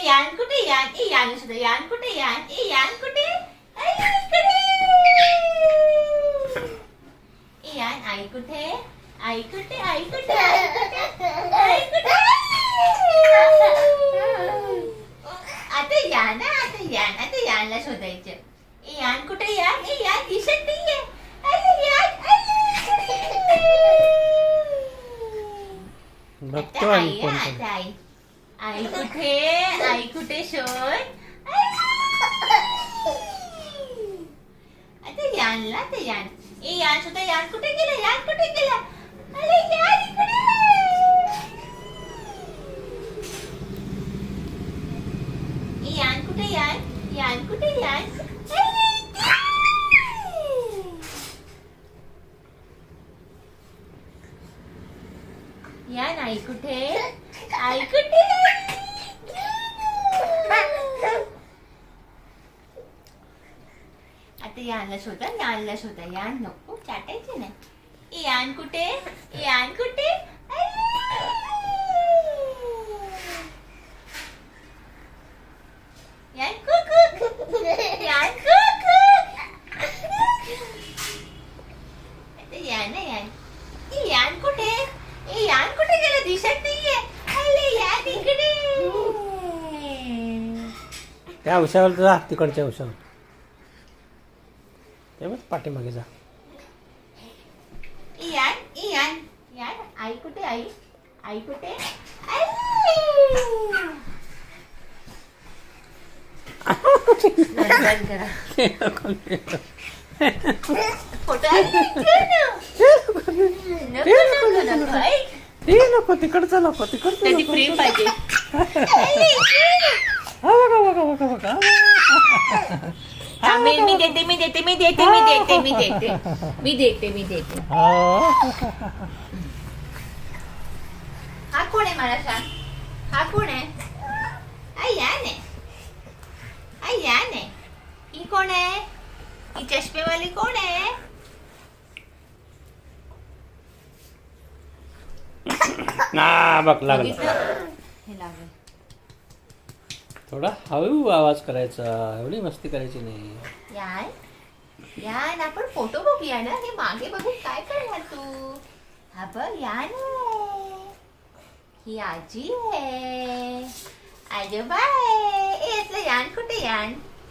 यान कुठे यान ए यान सुद्धा यान कुठे यान ए यान कुठे आई इकडे ए यान आई कुठे आई कुठे आई कुठे आई कुठे आई कुठे आता यानला शोधायचं ए यान कुठे यान ए यान दिसत नाहीये अरे यान बघतो आता आणि कोण कोण. आता आई आई कुठे शोध आता यानला ते यान ए यान सुद्धा यान कुठे गेला अरे यान इकडे ए यान कुठे यान कुठे यान यान आई कुठे आता यानला शोधा यान नको चाटायचे ना ए यान कुठे यान कुक यान कुक आता यान यान कुठे गेला दिसत नाहीये अरे यान इकडे त्या उशावर जा तिकडच्या उशावर तेव्हाच पाठीमागे जा. यान आई कुठे आई कुठे फोटो नको तिकडचं त्याची फ्रेम पाहिजे बघा मी देते हा कोण आहे मला सांग हा कोण आहे आई यान आहे ही कोण आहे ही चष्मेवाली कोण आहे बघ लागला हे लागलं थोडा हळू आवाज करायचा एवढी मस्ती करायची नाही. यान आपण फोटो बघूया ना हे मागे बघून काय करणार तू हा बघ यान ही आजी आहे आजोबा आहे यान कुठे यान